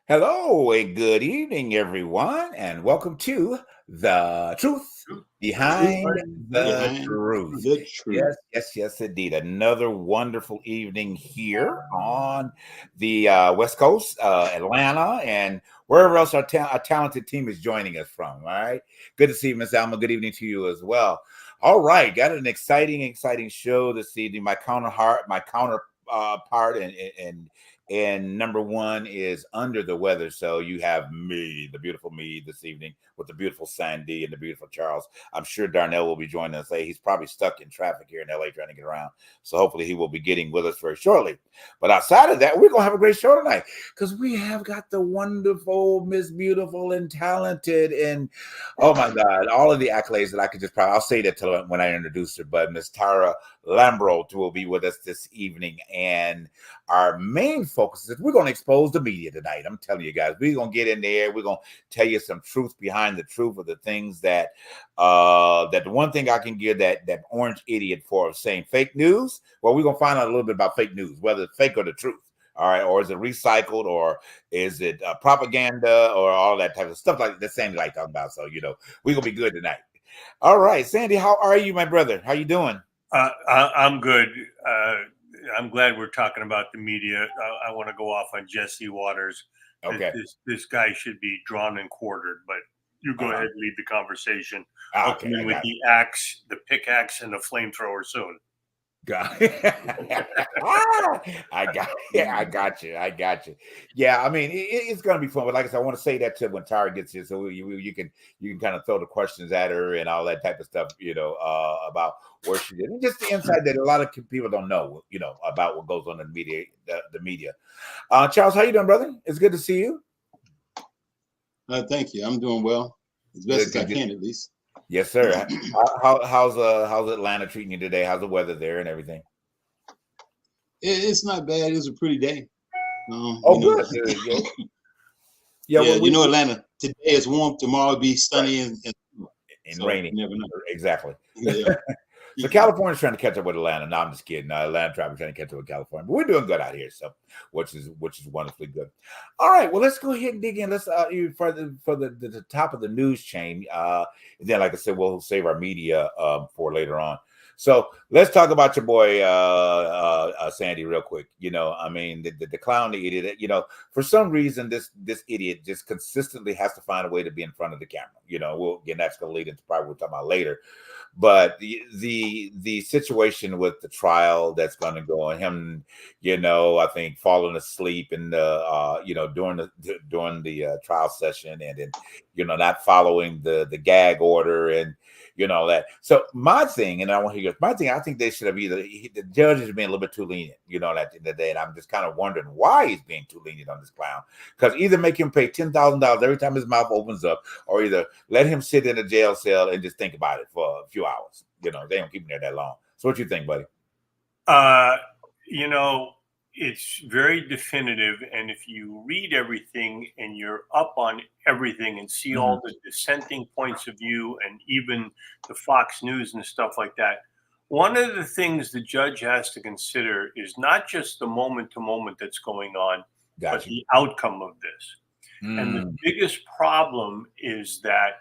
Hello and good evening, everyone, and welcome to The Truth The truth Behind the behind Truth. the truth. Yes, indeed. Another wonderful evening here on the West Coast, Atlanta, and wherever else our talented team is joining us from. All right. Good to see you, Miss Alma. Good evening to you as well. All right. Got an exciting show this evening. My part, and number one is under the weather. So you have me, the beautiful me, this evening with the beautiful Sandy and the beautiful Charles. I'm sure Darnell will be joining us. He's probably stuck in traffic here in LA trying to get around. So hopefully he will be getting with us very shortly. But outside of that, we're going to have a great show tonight because we have got the wonderful, Miss Beautiful and talented and, oh my God, all of the accolades that I could I'll say that till when I introduce her, but Miss Tara Lambro will be with us this evening. And our main focus is we're going to expose the media tonight. I'm telling you guys, we're going to get in there. We're going to tell you some truth behind the truth of the things that the one thing I can give that orange idiot for saying fake news. Well, we're going to find out a little bit about fake news, whether it's fake or the truth. All right, or is it recycled, or is it propaganda, or all that type of stuff like that Sandy like talking about? So we're gonna be good tonight. All right, Sandy, how are you, my brother? How you doing? I'm good. I'm glad we're talking about the media. I want to go off on Jesse Waters. Okay. This guy should be drawn and quartered, but you go ahead and lead the conversation. I'll come in with the axe, the pickaxe, and the flamethrower soon. I got you. Yeah, I mean, it's gonna be fun. But like I said, I want to say that to when Tara gets here, so you can kind of throw the questions at her and all that type of stuff, about where she did, and just the insight that a lot of people don't know, about what goes on in the media. Charles, how you doing, brother? It's good to see you. Thank you. I'm doing well, as best as I can, at least. Yes, sir. How's Atlanta treating you today? How's the weather there and everything? It's not bad. It was a pretty day. Good. Yeah, Atlanta. Today is warm. Tomorrow will be sunny and rainy. You never know. Exactly. Yeah. So California's trying to catch up with Atlanta. No, I'm just kidding. Atlanta trying to catch up with California, but we're doing good out here. So, which is wonderfully good. All right, well, let's go ahead and dig in. Let's for the top of the news chain. Then, like I said, we'll save our media for later on. So let's talk about your boy Sandy real quick. I mean, the clown, the idiot. For some reason, this idiot just consistently has to find a way to be in front of the camera. That's going to lead into probably we'll talk about later. But the situation with the trial that's going to go on him, I think falling asleep in the during the trial session, and then not following the gag order and that. So my thing, and I want to hear my thing. I think they should have the judge is being a little bit too lenient, at the end of the day, and I'm just kind of wondering why he's being too lenient on this clown. Because either make him pay $10,000 every time his mouth opens up, or either let him sit in a jail cell and just think about it for a few hours. They don't keep him there that long. So what you think, buddy? It's very definitive, and if you read everything and you're up on everything and see all the dissenting points of view and even the Fox News and stuff like that, one of the things the judge has to consider is not just the moment to moment that's going on, but the outcome of this. And the biggest problem is that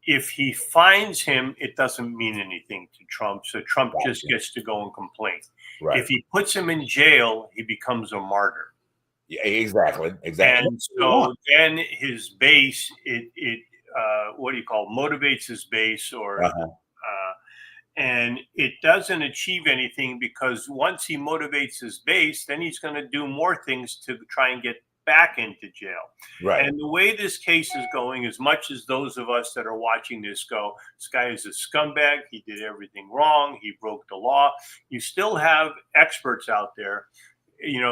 if he finds him, it doesn't mean anything to Trump. So Trump just gets to go and complain. Right. If he puts him in jail, he becomes a martyr. Yeah, exactly. And so then his base, motivates his base, or and it doesn't achieve anything, because once he motivates his base, then he's going to do more things to try and get back into jail. Right. And the way this case is going, as much as those of us that are watching this go, this guy is a scumbag, he did everything wrong, he broke the law, you still have experts out there,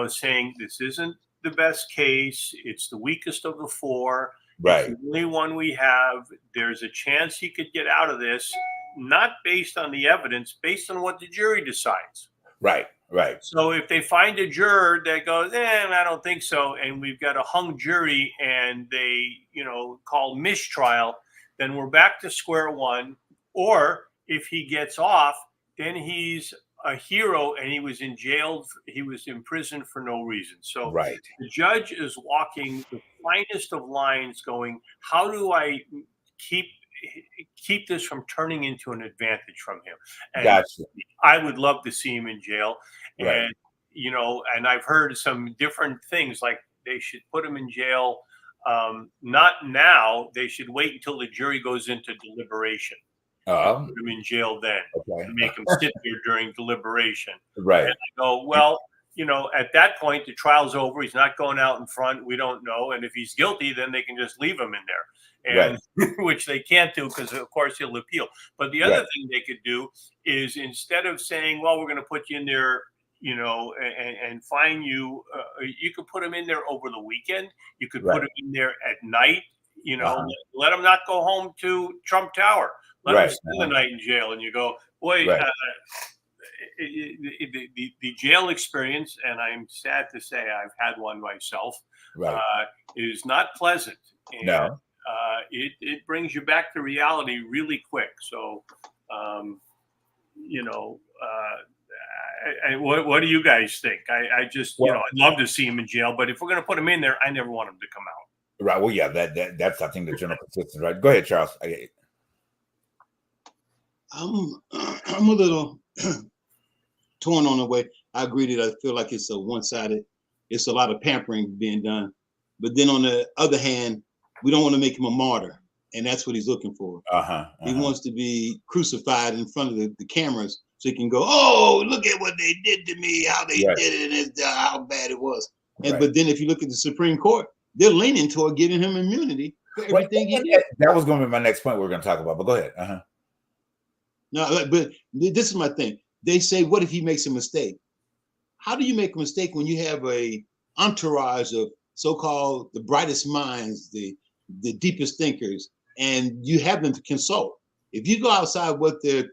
saying this isn't the best case, it's the weakest of the four, it's the only one we have, there's a chance he could get out of this, not based on the evidence, based on what the jury decides. Right. So if they find a juror that goes, I don't think so, and we've got a hung jury and they, call mistrial, then we're back to square one. Or if he gets off, then he's a hero and he was in jail. He was in prison for no reason. So right. the judge is walking the finest of lines going, how do I keep this from turning into an advantage from him? And Gotcha. I would love to see him in jail. Right. And, and I've heard some different things, like they should put him in jail. Not now. They should wait until the jury goes into deliberation. Put him in jail then. Okay. Make him sit there during deliberation. Right. And I go, well, at that point, the trial's over. He's not going out in front. We don't know. And if he's guilty, then they can just leave him in there. And right. which they can't do because, of course, he'll appeal. But the other thing they could do is, instead of saying, well, we're going to put you in there, and fine you, you could put him in there over the weekend. You could put him in there at night, let him not go home to Trump Tower. Let him spend the night in jail. And you go, boy, the jail experience, and I'm sad to say I've had one myself, is not pleasant. And, no. It brings you back to reality really quick. So, what do you guys think? I just, I'd love to see him in jail, but if we're going to put him in there, I never want him to come out. Right. Well, yeah, that's, I think, the general consensus, right? Go ahead, Charles. I'm a little torn on the way. I agree that I feel like it's a one-sided. It's a lot of pampering being done. But then on the other hand, we don't want to make him a martyr. And that's what he's looking for. He wants to be crucified in front of the cameras so he can go, oh, look at what they did to me, how they did it, and how bad it was. And But then if you look at the Supreme Court, they're leaning toward giving him immunity for everything he did. That was going to be my next point we were going to talk about, but go ahead. No, but this is my thing. They say, what if he makes a mistake? How do you make a mistake when you have a entourage of so-called the brightest minds, the deepest thinkers, and you have them to consult? If you go outside what their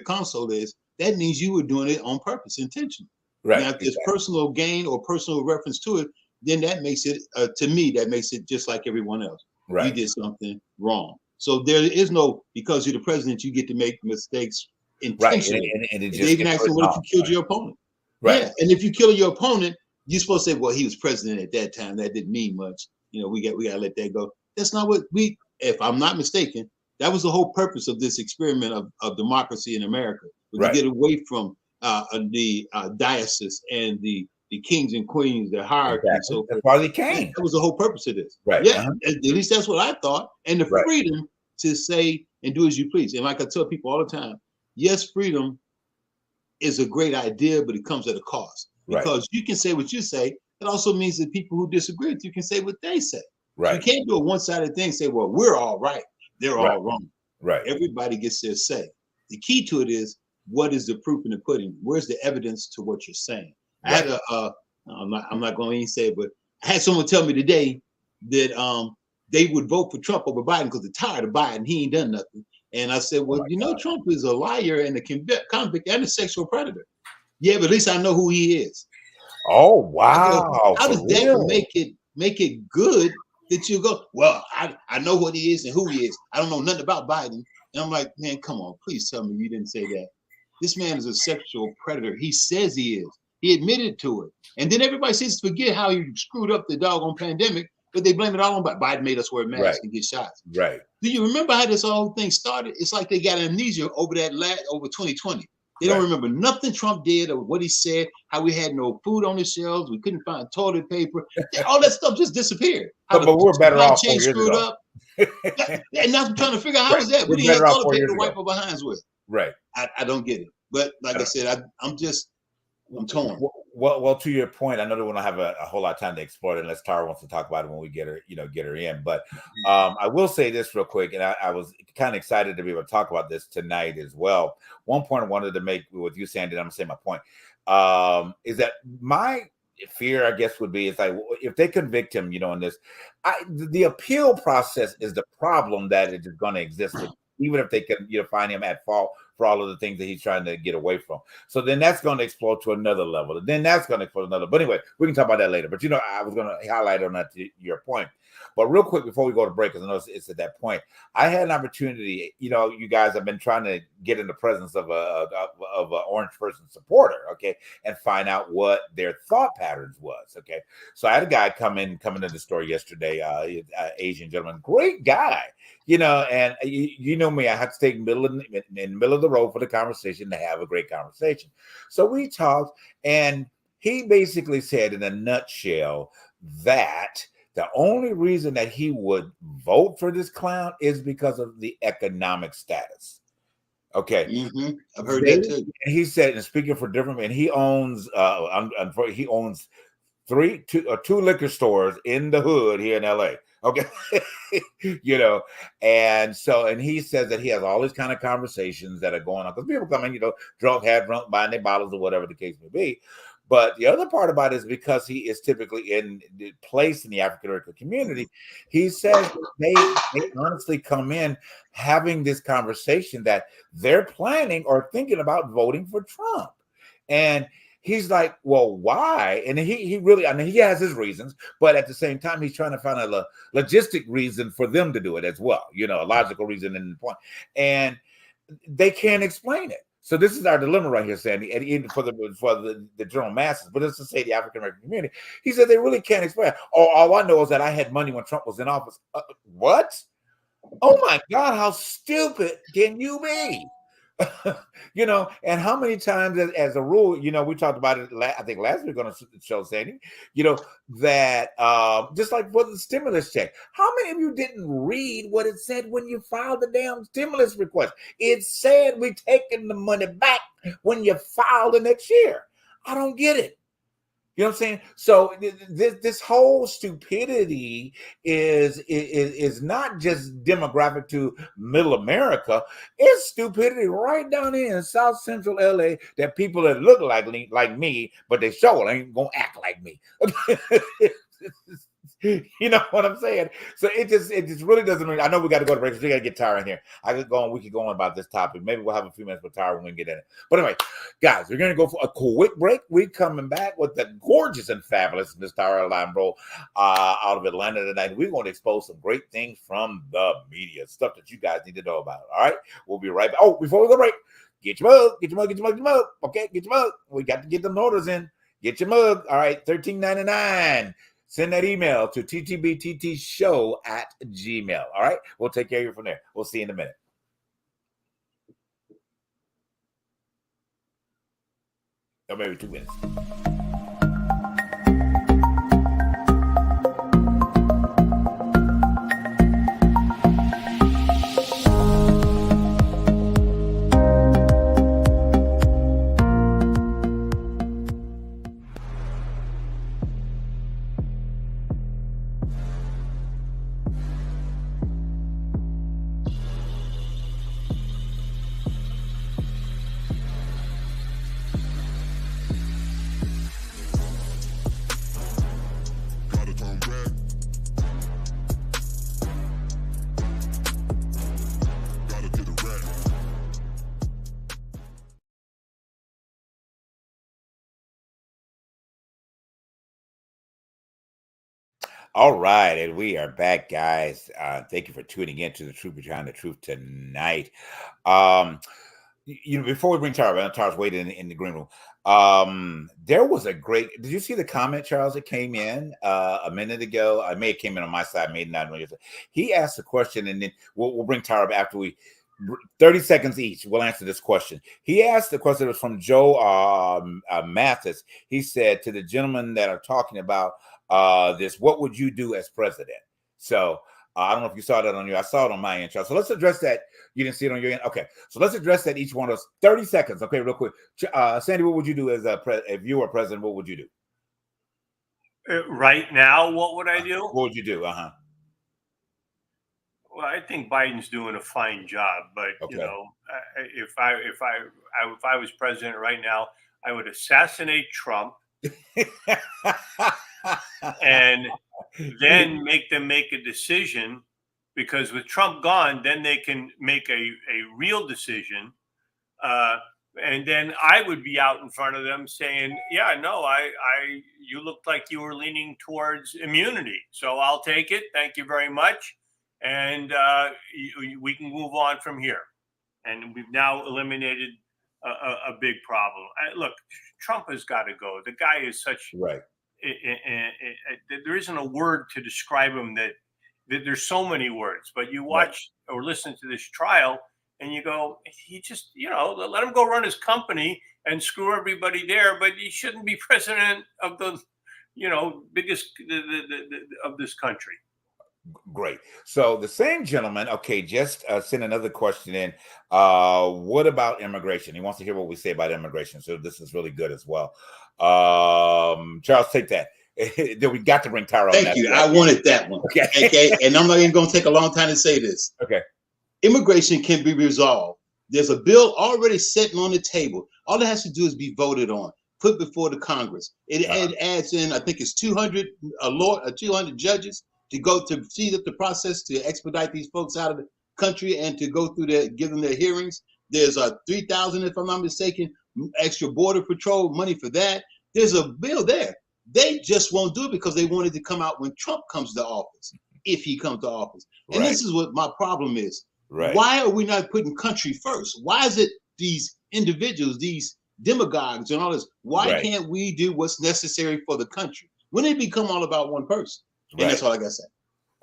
consult is, that means you were doing it on purpose, intentionally. Right. Now, if there's personal gain or personal reference to it, then that makes it, to me, that makes it just like everyone else. Right. You did something wrong. So there is no, because you're the president, you get to make mistakes intentionally. Right. And they even ask them, what if you killed your opponent? Right. Yeah. And if you kill your opponent, you're supposed to say, well, he was president at that time. That didn't mean much. We got to let that go. That's not what if I'm not mistaken, that was the whole purpose of this experiment of democracy in America. To get away from the diocese and the kings and queens, the hierarchy. Exactly. So that's why they came. That was the whole purpose of this. Right. Yeah. At least that's what I thought. And the freedom to say and do as you please. And like I tell people all the time, yes, freedom is a great idea, but it comes at a cost. Because you can say what you say. It also means that people who disagree with you can say what they say. Right. You can't do a one-sided thing, say, well, we're all right. They're all wrong. Right. Everybody gets their say. The key to it is, what is the proof in the pudding? Where's the evidence to what you're saying? I had I'm not going to even say it, but I had someone tell me today that they would vote for Trump over Biden because they're tired of Biden. He ain't done nothing. And I said, well, Trump is a liar and a convict and a sexual predator. Yeah, but at least I know who he is. Oh, wow. How does that make it good that you go, well, I know what he is and who he is. I don't know nothing about Biden. And I'm like, man, come on, please tell me you didn't say that. This man is a sexual predator. He says he is. He admitted to it. And then everybody seems to forget how he screwed up the doggone pandemic, but they blame it all on Biden made us wear masks and get shots. Right. Do you remember how this whole thing started? It's like they got amnesia over 2020. They don't remember nothing Trump did or what he said, how we had no food on the shelves, we couldn't find toilet paper. All that stuff just disappeared. But we're better off 4 years screwed ago. Up. And now I'm trying to figure out how was that? We didn't have toilet paper to wipe our behinds with. Right. I don't get it. But like I said, I'm torn. Well, to your point, I know that we don't have a whole lot of time to explore it unless Tara wants to talk about it when we get her in. But I will say this real quick, and I was kind of excited to be able to talk about this tonight as well. One point I wanted to make with you, Sandy, and I'm gonna say my point, is that my fear, I guess, would be, it's like, if they convict him, in this, the appeal process is the problem that is going to exist, even if they can, find him at fault for all of the things that he's trying to get away from. So then that's going to explode to another level. And then that's going to explode another. But anyway, we can talk about that later. But, I was going to highlight on that to your point. But real quick, before we go to break, because I know it's at that point, I had an opportunity. You guys have been trying to get in the presence of a orange person supporter, okay, and find out what their thought patterns was, okay. So I had a guy come into the store yesterday, Asian gentleman, great guy, and you know me, I have to take in the middle of the road for the conversation to have a great conversation. So we talked, and he basically said in a nutshell that the only reason that he would vote for this clown is because of the economic status. Okay. Mm-hmm. I've heard that too. And he said, and speaking for different men, he owns two liquor stores in the hood here in LA. Okay. And he says that he has all these kind of conversations that are going on because people come in, drunk, buying their bottles or whatever the case may be. But the other part about it is because he is typically placed in the African American community, he says they honestly come in having this conversation that they're planning or thinking about voting for Trump. And he's like, well, why? And he really, he has his reasons, but at the same time, he's trying to find a logistic reason for them to do it as well, a logical reason in the point. And they can't explain it. So this is our dilemma right here, Sandy, and even for the general masses, but let's just say the African American community. He said they really can't explain. All I know is that I had money when Trump was in office. What? Oh my God, how stupid can you be? And how many times as a rule, we talked about it, I think last week on the show, Sandy, that just like for the stimulus check, how many of you didn't read what it said when you filed the damn stimulus request? It said we're taking the money back when you file the next year. I don't get it. You know what I'm saying? So this whole stupidity is not just demographic to middle America. It's stupidity right down here in South Central LA that people that look like me, but they sure ain't gonna act like me. You know what I'm saying? So it just really doesn't mean. I know we got to go to break because we got to get Tara in here. We could go on about this topic. Maybe we'll have a few minutes with Tara when we get in it. But anyway, guys, we're going to go for a quick break. We're coming back with the gorgeous and fabulous Miss Tara Lambro out of Atlanta tonight. We're going to expose some great things from the media, stuff that you guys need to know about. All right, we'll be right back. Oh, before we go break, get your mug. Okay, get your mug. We got to get them orders in. Get your mug. All right, $13.99. Send that email to ttbttshow@gmail. All right. We'll take care of you from there. We'll see you in a minute. Or maybe 2 minutes. All right, and we are back, guys. Thank you for tuning in to The Truth Behind the Truth tonight. Before we bring Tara, Tara's waiting in the green room. There was a great. Did you see the comment, Charles, that came in a minute ago? I may have came in on my side, may not know. He asked a question, and then we'll bring Tara after 30 seconds each. We'll answer this question. He asked the question that was from Joe Mathis. He said to the gentlemen that are talking about this, what would you do as president? So I don't know if you saw that on I saw it on my end, Charles. So let's address that. You didn't see it on your end. Okay. So let's address that, each one of us. 30 seconds. Okay, real quick. Sandy, what would you do if you were president? What would you do? Right now, what would I do? What would you do? Well, I think Biden's doing a fine job, but okay. If I was president right now, I would assassinate Trump and then make them make a decision, because with Trump gone, then they can make a real decision And then I would be out in front of them saying, yeah, no, you looked like you were leaning towards immunity. So I'll take it. Thank you very much. And we can move on from here. And we've now eliminated a big problem. Look, Trump has got to go. The guy is such right. There isn't a word to describe him that there's so many words, but you watch or listen to this trial and you go, he just, let him go run his company and screw everybody there, but he shouldn't be president of the, biggest of this country. Great. So the same gentleman, okay, just sent another question in. What about immigration? He wants to hear what we say about immigration. So this is really good as well. Charles, take that. Then we got to bring Tara on. Thank you. I wanted that one. Okay. And I'm not even going to take a long time to say this. Okay. Immigration can be resolved. There's a bill already sitting on the table. All it has to do is be voted on, put before the Congress. It adds in, I think it's 200 judges to go to speed up the process to expedite these folks out of the country and to go through give them their hearings. There's a 3,000, if I'm not mistaken, extra border patrol money for that. There's a bill there. They just won't do it because they wanted to come out when Trump comes to office, if he comes to office. And this is what my problem is. Right. Why are we not putting country first? Why is it these individuals, these demagogues and all this? Why can't we do what's necessary for the country? When it become all about one person? And that's all I got to say.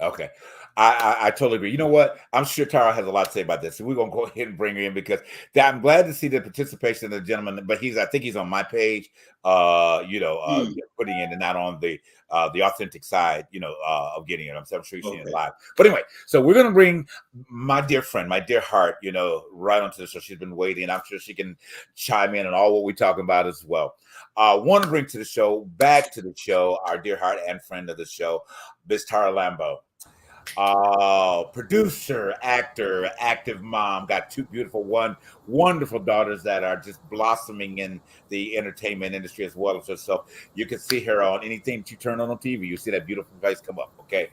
Okay. I totally agree. You know what? I'm sure Tara has a lot to say about this. So we're going to go ahead and bring her in because I'm glad to see the participation of the gentleman, but I think he's on my page, putting in and not on the authentic side, of getting it. I'm sure you've seen it live. But anyway, so we're going to bring my dear friend, my dear heart, right onto the show. She's been waiting. I'm sure she can chime in on all what we're talking about as well. Want to bring back to the show, our dear heart and friend of the show, Miss Tara Lambo. Producer, actor, active mom, got two wonderful daughters that are just blossoming in the entertainment industry as well as herself. You can see her on anything that you turn on TV. You see that beautiful face come up, okay?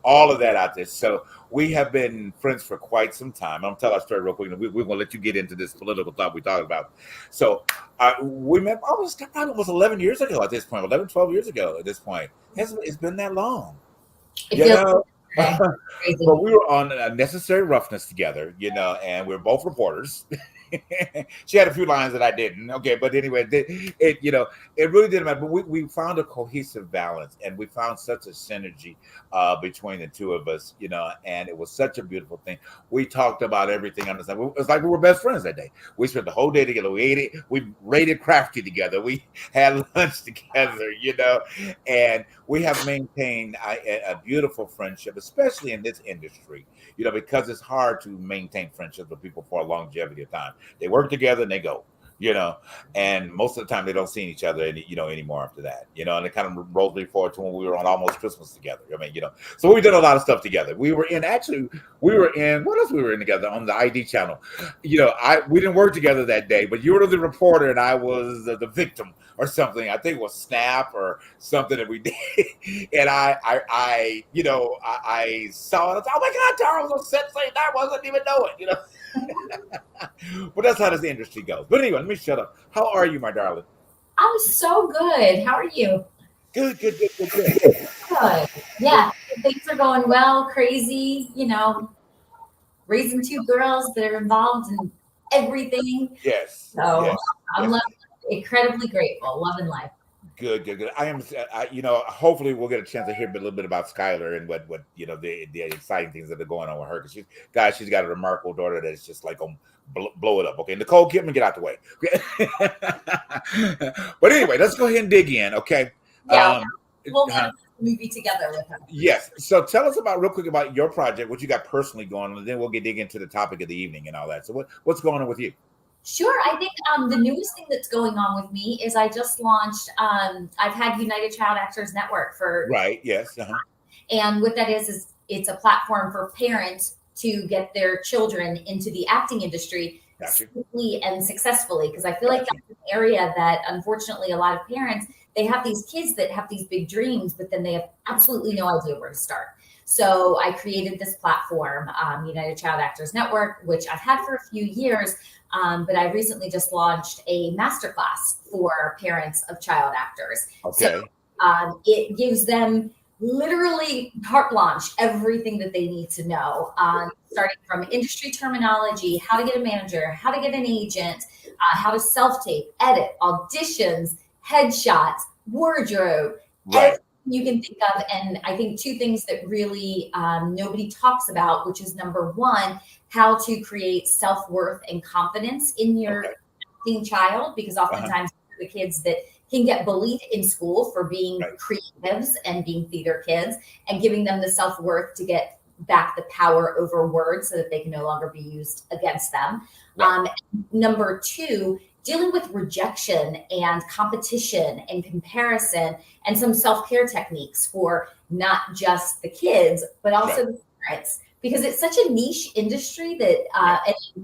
All of that out there. So we have been friends for quite some time. I'm going to tell our story real quick. We're going to let you get into this political thought we're talking about. So we met almost 11 years ago at this point, 11, 12 years ago at this point. It's been that long. But we were on Necessary Roughness together, and we're both reporters. She had a few lines that I didn't. Okay, but anyway, it really didn't matter. But we found a cohesive balance, and we found such a synergy between the two of us, and it was such a beautiful thing. We talked about everything on the side. It was like we were best friends that day. We spent the whole day together. We ate it. We raided Crafty together. We had lunch together, and we have maintained a beautiful friendship, especially in this industry, because it's hard to maintain friendships with people for a longevity of time. They work together and they go, and most of the time they don't see each other anymore after that, and it kind of rolls me forward to when we were on Almost Christmas together. So we did a lot of stuff together. We were in what else we were in together on the ID channel. We didn't work together that day, but you were the reporter and I was the victim or something. I think it was Snap or something that we did. And I saw it. I was, oh my God, Tara was on set saying I wasn't even know it, But that's how this industry goes. But anyway, let me shut up. How are you, my darling? I'm so good. How are you? Good. Good. Yeah, things are going well. Crazy, raising two girls that are involved in everything. Yes. So yes. I'm incredibly grateful. Loving life. Good. I am. Hopefully, we'll get a chance to hear a little bit about Skylar and what the exciting things that are going on with her. Because she's got a remarkable daughter that is just like blow it up. Okay, Nicole Kidman, get out the way. But anyway, let's go ahead and dig in. Okay. Yeah. We'll watch the movie together with her. Yes. So tell us real quick about your project, what you got personally going on, and then we'll dig into the topic of the evening and all that. So what's going on with you? Sure. I think the newest thing that's going on with me is I just launched, I've had United Child Actors Network for. Right. Yes. Uh-huh. And what that is it's a platform for parents to get their children into the acting industry safely and successfully. Because I feel like that's an area that unfortunately a lot of parents, they have these kids that have these big dreams, but then they have absolutely no idea where to start. So I created this platform, United Child Actors Network, which I've had for a few years, but I recently just launched a masterclass for parents of child actors. Okay. So it gives them literally carte blanche, everything that they need to know, starting from industry terminology, how to get a manager, how to get an agent, how to self-tape, edit, auditions, headshots, wardrobe, Right. you can think of. And I think two things that really nobody talks about, which is number one, how to create self-worth and confidence in your acting child, because oftentimes the kids that can get bullied in school for being creatives and being theater kids, and giving them the self-worth to get back the power over words so that they can no longer be used against them. Number two, dealing with rejection and competition and comparison, and some self-care techniques for not just the kids, but also the parents, because it's such a niche industry that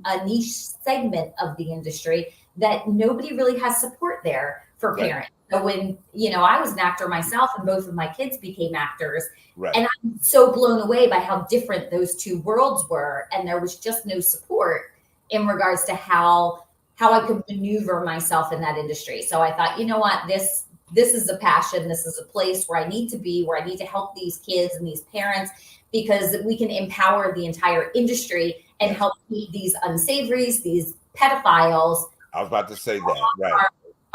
a niche segment of the industry that nobody really has support there for parents. So when, I was an actor myself and both of my kids became actors, and I'm so blown away by how different those two worlds were. And there was just no support in regards to how I could maneuver myself in that industry. So I thought, you know what, this is a passion. This is a place where I need to be, where I need to help these kids and these parents, because we can empower the entire industry and help keep these unsavories, these pedophiles. I was about to say that,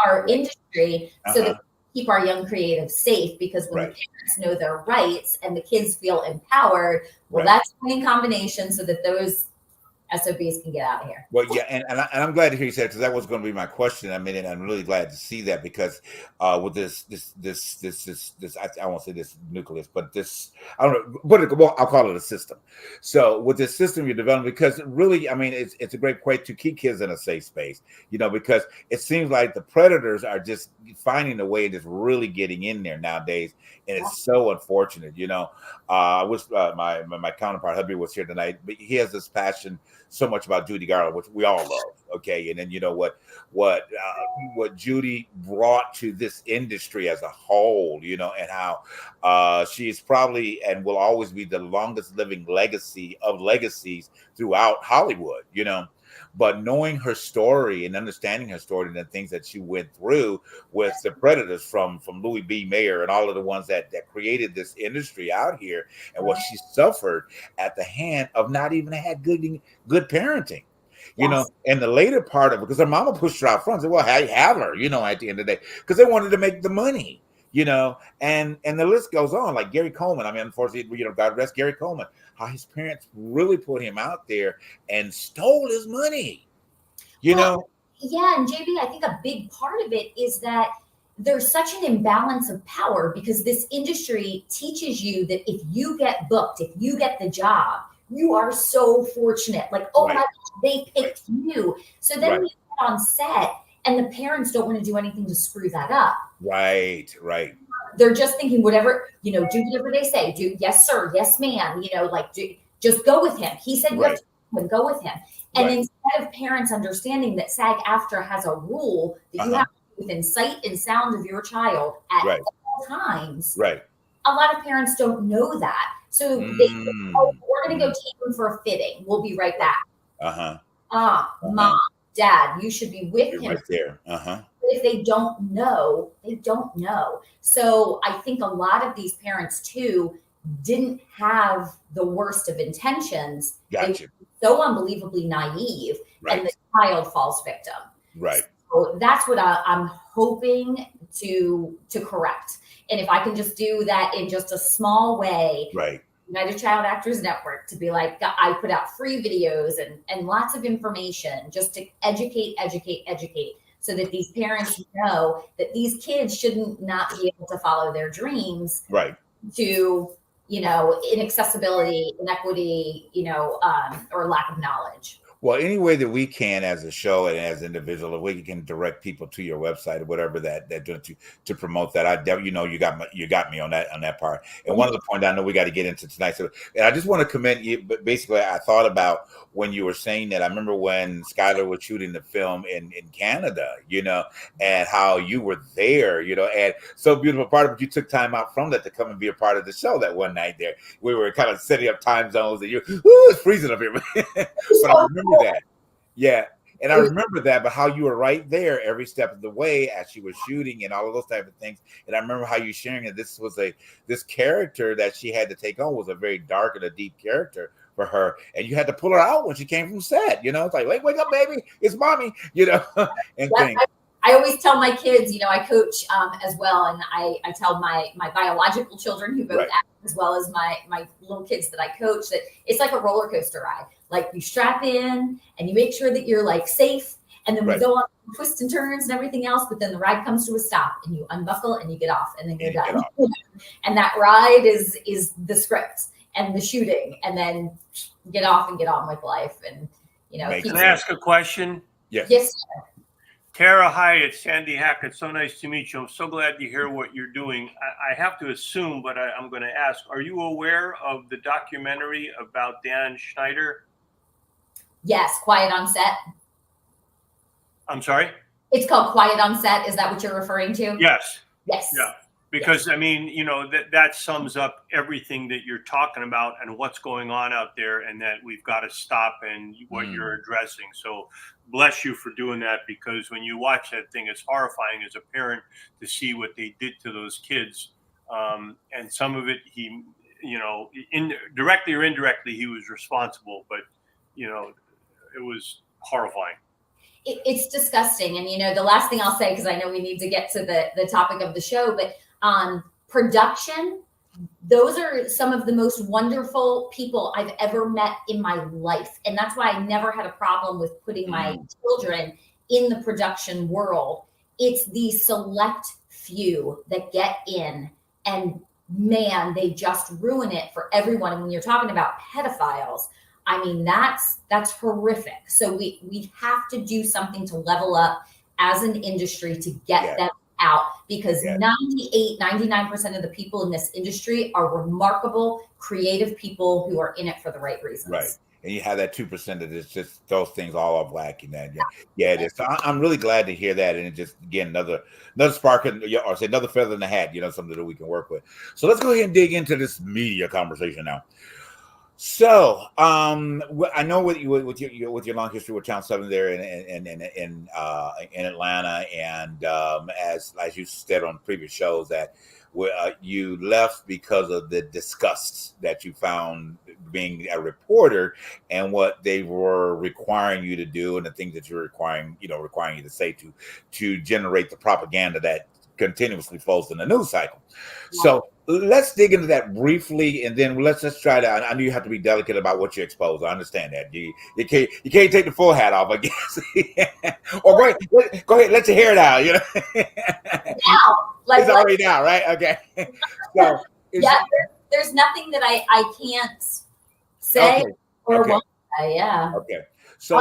our industry, so that we keep our young creatives safe, because when the parents know their rights and the kids feel empowered, well, that's a winning combination so that those SOBs can get out of here. Well, yeah, and I'm glad to hear you say it, because that was going to be my question. I mean, and I'm really glad to see that, because with this I won't say this nucleus, but this, I don't know, well, I'll call it a system. So with this system you're developing, because really, I mean, it's a great way to keep kids in a safe space, because it seems like the predators are just finding a way of just really getting in there nowadays, and it's so unfortunate. I wish my counterpart hubby was here tonight, but he has this passion so much about Judy Garland, which we all love. Okay. And then, what Judy brought to this industry as a whole, and how she is probably and will always be the longest living legacy of legacies throughout Hollywood, But knowing her story and understanding her story and the things that she went through with the predators from Louis B. Mayer and all of the ones that created this industry out here, and what she suffered at the hand of not even had good parenting. And the later part of it, because her mama pushed her out front and said, well, have her, at the end of the day, because they wanted to make the money, and the list goes on. Like Gary Coleman. I mean, unfortunately, God rest Gary Coleman, how his parents really put him out there and stole his money, Yeah, and JB, I think a big part of it is that there's such an imbalance of power, because this industry teaches you that if you get booked, if you get the job, you are so fortunate. Like, oh my gosh, they picked you. So then you get on set and the parents don't want to do anything to screw that up. Right. They're just thinking whatever, do whatever they say. Do yes, sir, yes, ma'am. Just go with him. He said, go with him. And instead of parents understanding that SAG-AFTRA has a rule that you have to be within sight and sound of your child at all times. Right. A lot of parents don't know that. So they think, we're going to go take them for a fitting. We'll be right back. Mom, Dad, you should be with him. Right there. If they don't know, they don't know. So I think a lot of these parents too didn't have the worst of intentions. Gotcha. They were so unbelievably naive, and the child falls victim. Right. So that's what I'm hoping to correct. And if I can just do that in just a small way, United Child Actors Network, to be like, I put out free videos and lots of information just to educate, so that these parents know that these kids shouldn't not be able to follow their dreams to, inaccessibility, inequity, or lack of knowledge. Well, any way that we can as a show and as individual, if we can direct people to your website or whatever that to promote that, you got me on that part. And one of the points I know we got to get into tonight. So, and I just want to commend you. But basically, I thought about when you were saying that. I remember when Skylar was shooting the film in Canada, and how you were there, and so beautiful part of it. You took time out from that to come and be a part of the show that one night there. We were kind of setting up time zones, and it's freezing up here. But I remember that. Yeah. And I remember that, but how you were right there every step of the way as she was shooting and all of those type of things. And I remember how you sharing that this character that she had to take on was a very dark and a deep character for her. And you had to pull her out when she came from set, it's like, wake up, baby, it's mommy, and things. I always tell my kids, I coach as well. And I tell my biological children who both act as well as my little kids that I coach that it's like a roller coaster ride. Like you strap in and you make sure that you're like safe. And then we go on twists and turns and everything else. But then the ride comes to a stop and you unbuckle and you get off and then you're done. And that ride is the script and the shooting and then get off and get on with life. And, Can I ask a question? Yes. Yes. Tara, hi, it's Sandy Hackett. So nice to meet you. I'm so glad to hear what you're doing. I have to assume, but I'm going to ask, are you aware of the documentary about Dan Schneider? Yes, Quiet on Set. I'm sorry? It's called Quiet on Set. Is that what you're referring to? Yes. Yes. Yeah. Because, that sums up everything that you're talking about and what's going on out there and that we've got to stop and what you're addressing. So bless you for doing that, because when you watch that thing, it's horrifying as a parent to see what they did to those kids. And some of it, he, directly or indirectly, he was responsible, but, it was horrifying. It's disgusting. And, the last thing I'll say, because I know we need to get to the topic of the show, but production, those are some of the most wonderful people I've ever met in my life. And that's why I never had a problem with putting my children in the production world. It's the select few that get in and man, they just ruin it for everyone. And when you're talking about pedophiles, I mean, that's horrific. So we have to do something to level up as an industry to get them out, because 99% of the people in this industry are remarkable, creative people who are in it for the right reasons. Right. And you have that 2% that is just those things all off whack in that. Yeah, it is. So I'm really glad to hear that. And it just, again, another spark, or say another feather in the hat, something that we can work with. So let's go ahead and dig into this media conversation now. So I know with your long history with Channel 7 there in Atlanta, and as you said on previous shows that you left because of the disgust that you found being a reporter and what they were requiring you to do and the things that you're requiring you to say to generate the propaganda that continuously flows in the news cycle. Yeah. So let's dig into that briefly, and then let's just try to. I know you have to be delicate about what you expose. I understand that. You can't take the full hat off, I guess. Or go ahead, let your hair down. Now, it's already down, right? Okay. So there's nothing that I can't say or won't say. Yeah. Okay. So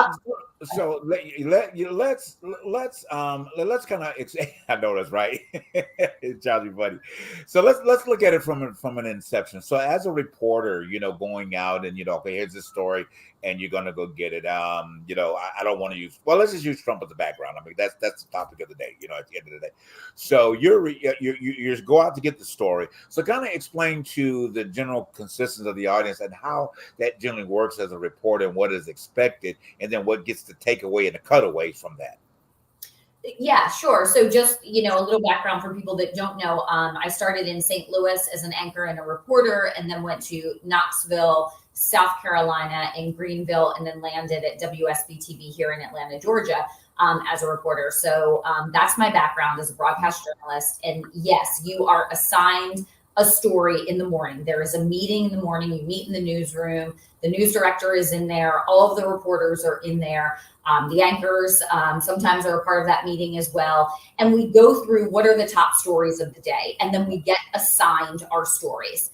let's kind of. I know that's right. It's jolly funny. So let's look at it from an inception. So as a reporter, going out and okay, here's this story, and you're gonna go get it. I don't want to use. Well, let's just use Trump as the background. I mean, that's the topic of the day. At the end of the day. So you go out to get the story. So kind of explain to the general consistency of the audience and how that generally works as a reporter and what is expected, and then what gets the takeaway and the cutaway from that. Yeah, sure. So just, a little background for people that don't know. I started in St. Louis as an anchor and a reporter, and then went to Knoxville, South Carolina, and Greenville, and then landed at WSB TV here in Atlanta, Georgia, as a reporter. So that's my background as a broadcast journalist. And yes, you are assigned a story in the morning. There is a meeting in the morning. You meet in the newsroom. The news director is in there. All of the reporters are in there. The anchors sometimes are a part of that meeting as well. And we go through what are the top stories of the day. And then we get assigned our stories.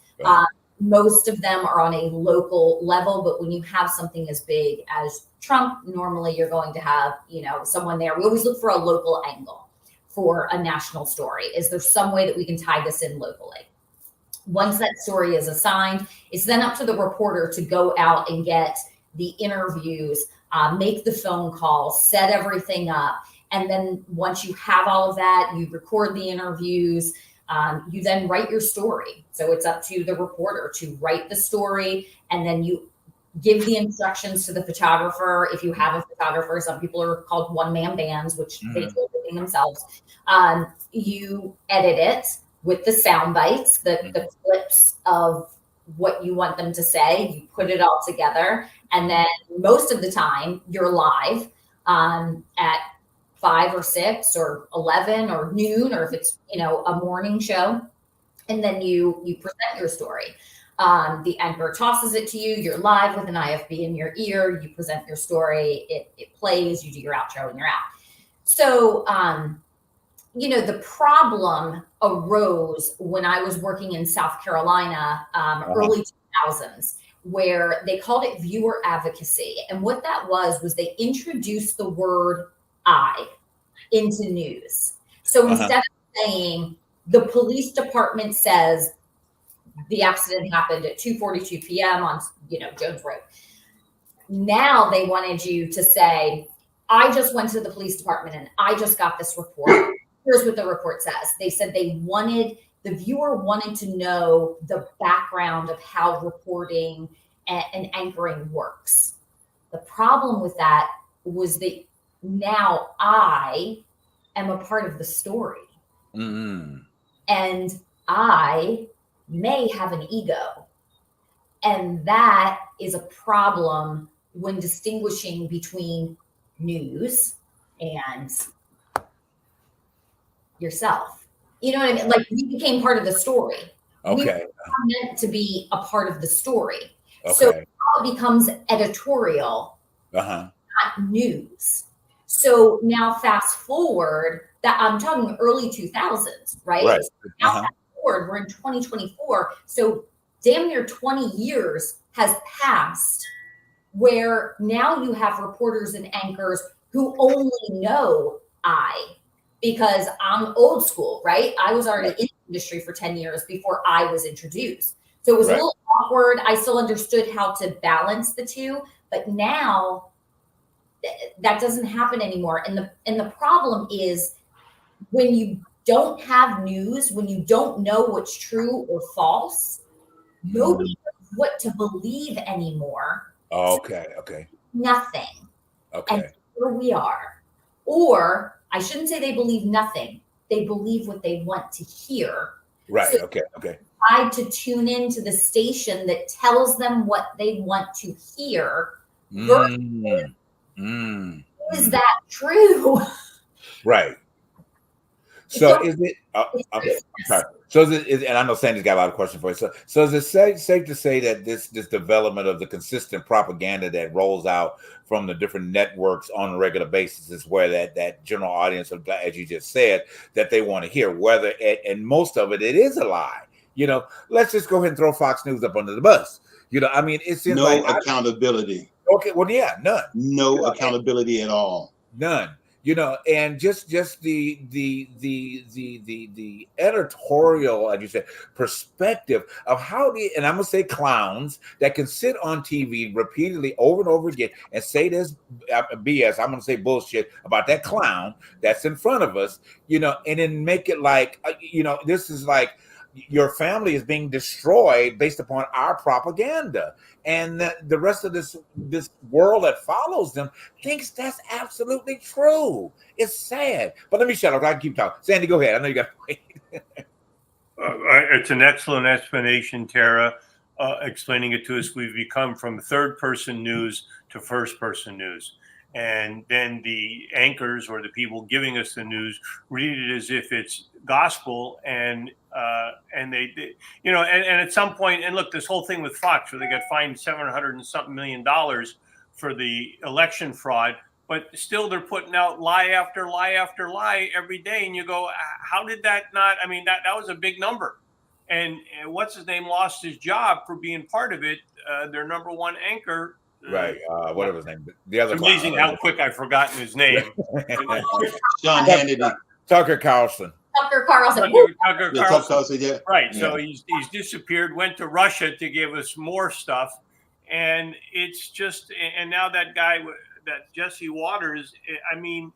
Most of them are on a local level, but when you have something as big as Trump, normally you're going to have, someone there. We always look for a local angle for a national story. Is there some way that we can tie this in locally? Once that story is assigned, it's then up to the reporter to go out and get the interviews, make the phone calls, set everything up. And then once you have all of that, you record the interviews, you then write your story. So it's up to the reporter to write the story, and then you give the instructions to the photographer. If you have a photographer, some people are called one-man bands, which they do everything themselves. You edit it with the sound bites, the clips of what you want them to say. You put it all together. And then most of the time you're live at 5 or 6 or 11 or noon, or if it's, a morning show. And then you present your story. The anchor tosses it to you. You're live with an IFB in your ear. You present your story. It plays. You do your outro and you're out. So, the problem arose when I was working in South Carolina, early 2000s, where they called it viewer advocacy. And what that was they introduced the word I into news. So instead of saying the police department says the accident happened at 2:42 p.m. on, Jones Road. Now they wanted you to say, I just went to the police department and I just got this report. Here's what the report says. They said the viewer wanted to know the background of how reporting and anchoring works. The problem with that was that now I am a part of the story. Mm-hmm. And I may have an ego. And that is a problem when distinguishing between news and yourself. You know what I mean? Like, you became part of the story. Okay. We were meant to be a part of the story. Okay. So now it becomes editorial, not news. So now fast forward, that I'm talking early 2000s, right? Right. So now fast forward, we're in 2024. So damn near 20 years has passed where now you have reporters and anchors who only know because I'm old school, right? I was already in the industry for 10 years before I was introduced. So it was a little awkward. I still understood how to balance the two, but now that doesn't happen anymore. And the problem is when you don't have news, when you don't know what's true or false, nobody knows what to believe anymore. Okay. Nothing. Okay. And here we are. Or I shouldn't say they believe nothing. They believe what they want to hear. Right. So okay. Decide to tune into the station that tells them what they want to hear. Is that true? Right. So is it? I'm sorry. So is it? And I know Sandy's got a lot of questions for you. So is it safe to say that this development of the consistent propaganda that rolls out from the different networks on a regular basis is where that general audience, as you just said, that they want to hear, whether and most of it is a lie. Let's just go ahead and throw Fox News up under the bus. I mean, it seems no accountability. Okay, well, yeah, none. No accountability at all. None. And just the editorial, as you said, perspective of how and I'm gonna say clowns that can sit on TV repeatedly over and over again and say this BS. I'm gonna say bullshit about that clown that's in front of us, and then make it like, this is like your family is being destroyed based upon our propaganda, and the rest of this world that follows them thinks that's absolutely true. It's sad, but let me shut up. I can keep talking. Sandy, go ahead. I know you got to wait. It's an excellent explanation, Tara, explaining it to us. We've become from third-person news to first-person news. And then the anchors or the people giving us the news read it as if it's gospel, and they and at some point, and look, this whole thing with Fox, where they got fined $700 and something million for the election fraud, but still they're putting out lie after lie after lie every day, and you go, how did that not? I mean, that was a big number, and what's his name lost his job for being part of it. Their number one anchor Right. Whatever his name. The other. It's amazing how quick I've forgotten his name. Sean Hannity. Tucker Carlson. Tucker Carlson. Tucker Yeah, Carlson. Carlson, yeah. Right. So he's disappeared, went to Russia to give us more stuff. And it's just, and now that guy, that Jesse Waters, I mean,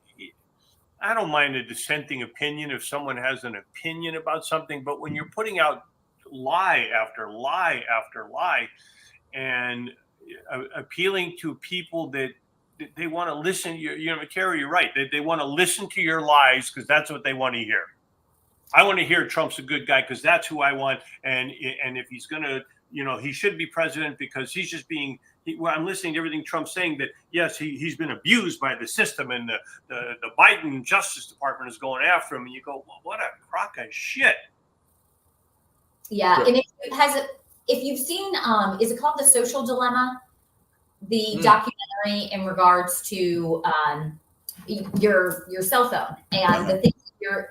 I don't mind a dissenting opinion if someone has an opinion about something, but when you're putting out lie after lie after lie and appealing to people that they want to listen, Carrie, you're right. They want to listen to your lies because that's what they want to hear. I want to hear Trump's a good guy because that's who I want. And if he's going to, he should be president because he's just being, I'm listening to everything Trump's saying that, yes, he's been abused by the system and the Biden Justice Department is going after him. And you go, well, what a crock of shit. Yeah. Sure. And if you've seen, is it called The Social Dilemma? The documentary in regards to your cell phone and the things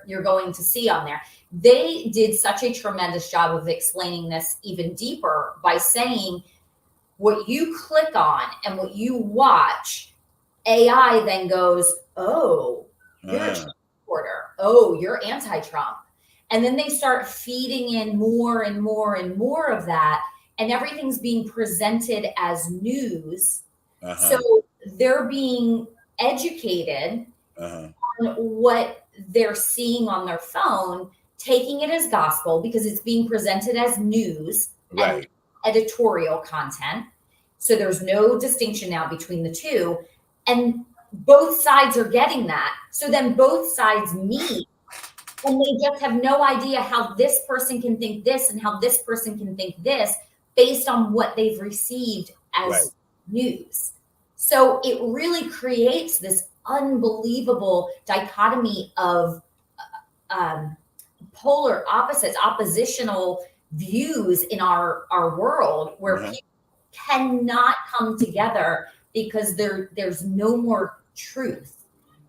you're going to see on there. They did such a tremendous job of explaining this even deeper by saying what you click on and what you watch, AI then goes, oh, you're a Trump supporter. Oh, you're anti-Trump. And then they start feeding in more and more and more of that. And everything's being presented as news. So they're being educated on what they're seeing on their phone, taking it as gospel because it's being presented as news and editorial content. So there's no distinction now between the two. And both sides are getting that. So then both sides meet and they just have no idea how this person can think this and how this person can think this based on what they've received as news. So it really creates this unbelievable dichotomy of polar opposites, oppositional views in our world where people cannot come together because there's no more truth.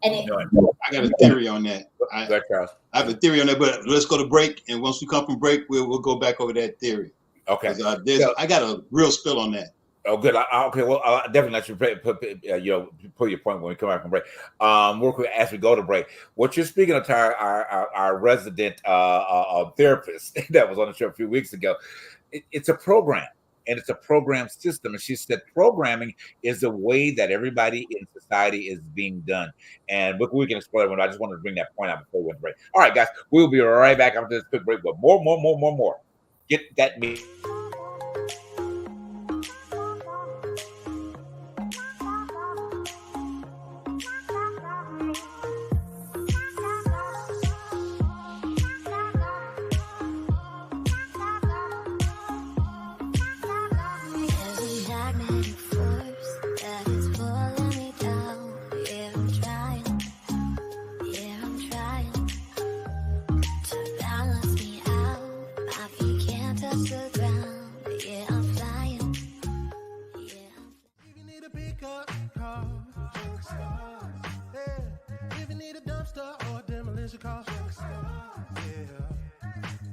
And I got a theory on that. I have a theory on that, but let's go to break. And once we come from break, we'll go back over that theory. Okay. I got a real spill on that. Oh, good. Okay. Well, I'll definitely let you put your point when we come back from break. Real quick, as we go to break, what you're speaking of to our resident therapist that was on the show a few weeks ago, it's a program. And it's a program system. And she said programming is the way that everybody in society is being done. And we can explore it. I just wanted to bring that point out before we went to break. All right, guys, we'll be right back after this quick break. But more. Get that meat.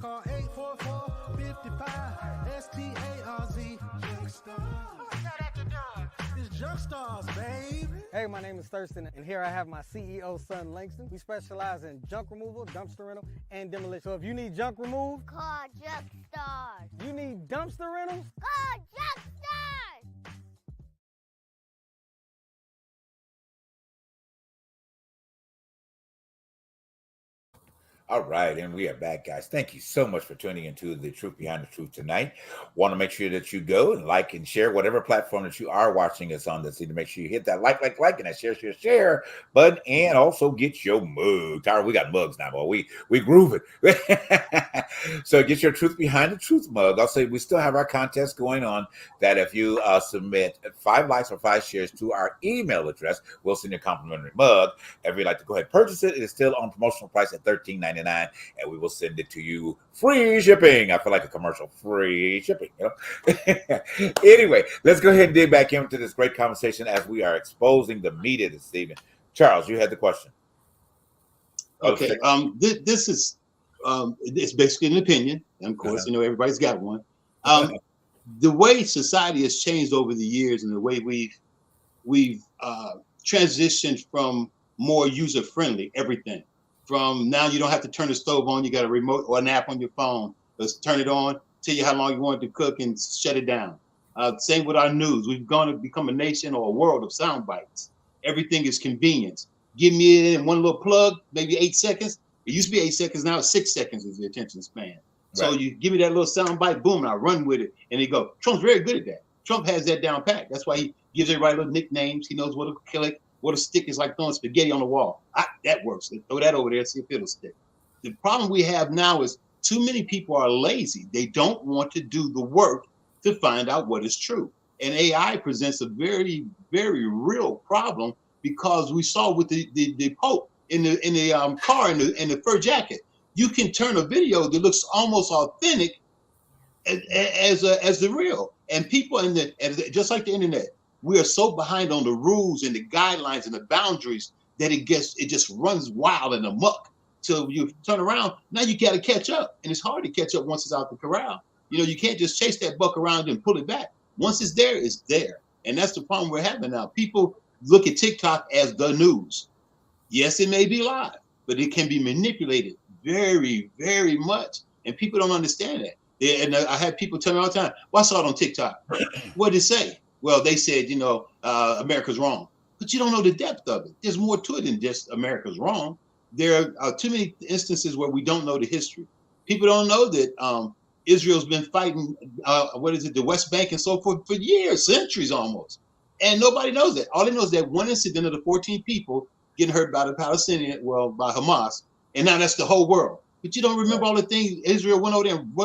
Call 844-55-STARZ. It's Junk Stars, babe. Hey, my name is Thurston, and here I have my CEO, son Langston. We specialize in junk removal, dumpster rental, and demolition. So if you need junk removed, call Junk Stars. You need dumpster rentals, call Junk Stars. All right, and we are back, guys. Thank you so much for tuning into the Truth Behind the Truth tonight. Want to make sure that you go and like and share whatever platform that you are watching us on. That's to make sure you hit that like, and that share button, and also get your mug. Tyra, we got mugs now, boy. We grooving. So get your Truth Behind the Truth mug. I'll say we still have our contest going on. That if you submit 5 likes or 5 shares to our email address, we'll send you a complimentary mug. If you'd like to go ahead and purchase it, it is still on promotional price at $13.99. And we will send it to you free shipping. I feel like a commercial. Free shipping, Anyway, let's go ahead and dig back into this great conversation as we are exposing the media this evening. Charles, you had the question. Okay. This is it's basically an opinion, and of course, everybody's got one. the way society has changed over the years and the way we've transitioned from more user friendly everything. From now you don't have to turn the stove on, you got a remote or an app on your phone. Let's turn it on, tell you how long you want it to cook, and shut it down. Same with our news. We've gone to become a nation or a world of sound bites. Everything is convenience. Give me it in one little plug, maybe 8 seconds. It used to be 8 seconds, now it's 6 seconds is the attention span. So Right. you give me that little sound bite, boom, and I run with it. And they go, Trump's very good at that. Trump has that down pat. That's why he gives everybody little nicknames. He knows what to click, what a stick is like throwing spaghetti on the wall. That works. Throw that over there, see if it'll stick. The problem we have now is too many people are lazy. They don't want to do the work to find out what is true. And AI presents a very, very real problem because we saw with the Pope in the car in the fur jacket. You can turn a video that looks almost authentic as the real. And people just like the internet, we are so behind on the rules and the guidelines and the boundaries that it just runs wild and amok. Till you turn around, now you got to catch up, and it's hard to catch up once it's out the corral. You know, you can't just chase that buck around and pull it back. Once it's there, and that's the problem we're having now. People look at TikTok as the news. Yes, it may be live, but it can be manipulated very, very much, and people don't understand that. And I had people tell me all the time, "Well, I saw it on TikTok." What did it say? Well, they said, America's wrong, but you don't know the depth of it. There's more to it than just America's wrong. There are too many instances where we don't know the history. People don't know that Israel's been fighting, the West Bank and so forth for years, centuries almost. And nobody knows that. All they know is that one incident of the 14 people getting hurt by the Palestinian, by Hamas, and now that's the whole world. But you don't remember all the things Israel went over there and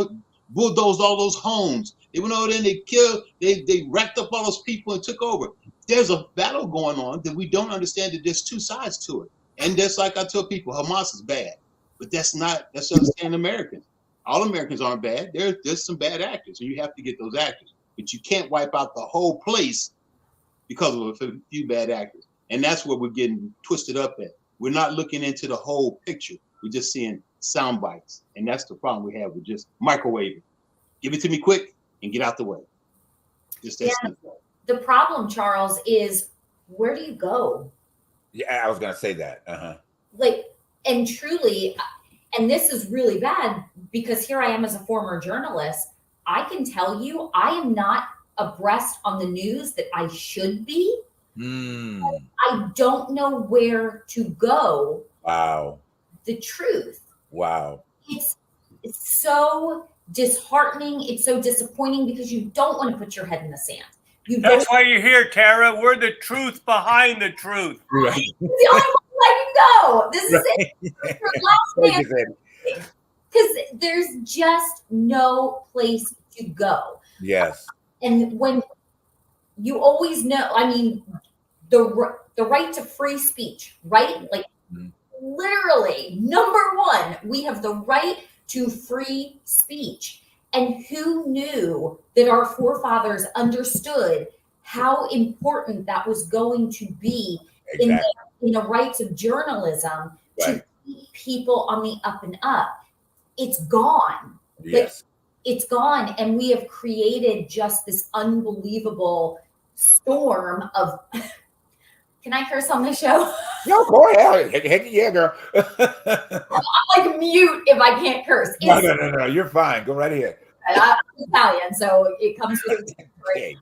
bulldozed all those homes. They went over there and they killed, they racked up all those people and took over. There's a battle going on that we don't understand that there's two sides to it. And that's like I tell people, Hamas is bad, but that's understand Americans. All Americans aren't bad. There's some bad actors, and you have to get those actors. But you can't wipe out the whole place because of a few bad actors. And that's where we're getting twisted up at. We're not looking into the whole picture. We're just seeing sound bites. And that's the problem we have with just microwaving. Give it to me quick and get out the way. Just that simple. The problem, Charles, is where do you go? Yeah, I was going to say that. Uh-huh. And truly, and this is really bad because here I am as a former journalist. I can tell you, I am not abreast on the news that I should be. I don't know where to go. Wow. The truth. Wow. It's so disheartening. It's so disappointing because you don't want to put your head in the sand. That's why you're here, Tara. We're the truth behind the truth. Right. It's the only one I can go. This is it. Because there's just no place to go. Yes. And when you always know, I mean, the right to free speech, right? Like literally, number one, we have the right to free speech. And who knew that our forefathers understood how important that was going to be in the rights of journalism to keep people on the up and up? It's gone. Yes. It's gone. And we have created just this unbelievable storm of. Can I curse on this show? No, go ahead. Heck yeah, girl. I'm like mute if I can't curse. No. You're fine. Go right ahead. I'm Italian, so it comes with the Okay.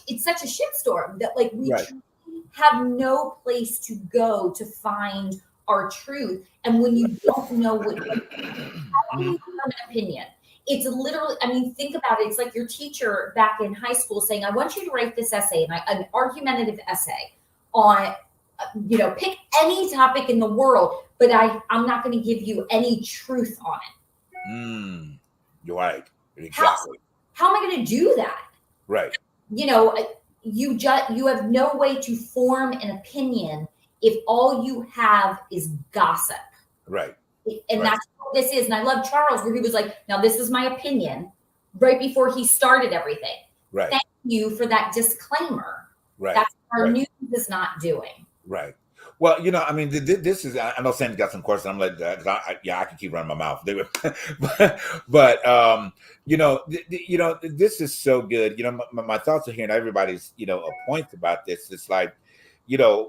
it's such a shitstorm that like we Right. have no place to go to find our truth. And when you don't know what, how do you form an opinion? It's literally, I mean, think about it. It's like your teacher back in high school saying, I want you to write this essay, an argumentative essay on, pick any topic in the world, but I'm not going to give you any truth on it. You're right. Exactly. How am I going to do that? Right. You have no way to form an opinion if all you have is gossip. Right. And that's what this is. And I love Charles, where he was like, now this is my opinion, right before he started everything. Right. Thank you for that disclaimer. Right. That's what our news is not doing. Right. Well, I mean, this is. I know Sandy's got some questions. I'm like, I can keep running my mouth. But this is so good. My thoughts are here, and everybody's, points about this. It's like,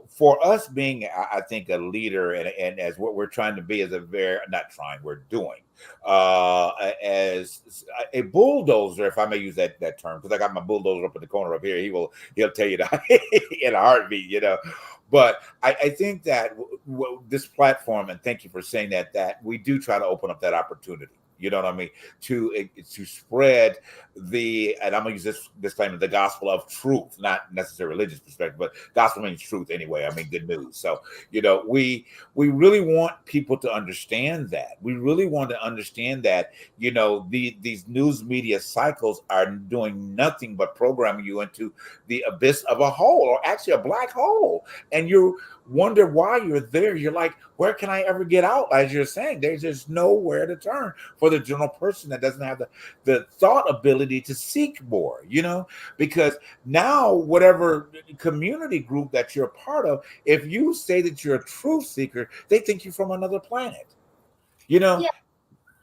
for us being, I think, a leader, and as what we're trying to be, as we're doing, as a bulldozer, if I may use that term, because I got my bulldozer up in the corner up here. He'll tell you that in a heartbeat, But I think that this platform, and thank you for saying that we do try to open up that opportunity. You know what I mean? To spread and I'm gonna use this disclaimer, the gospel of truth, not necessarily religious perspective, but gospel means truth anyway. I mean, good news. So, we really want people to understand that. We really want to understand that, these news media cycles are doing nothing but programming you into the abyss of a hole, or actually a black hole. And you wonder why you're there. You're like, where can I ever get out? As you're saying, there's just nowhere to turn for the general person that doesn't have the thought ability to seek more, because now whatever community group that you're a part of, if you say that you're a truth seeker, they think you're from another planet. Yeah.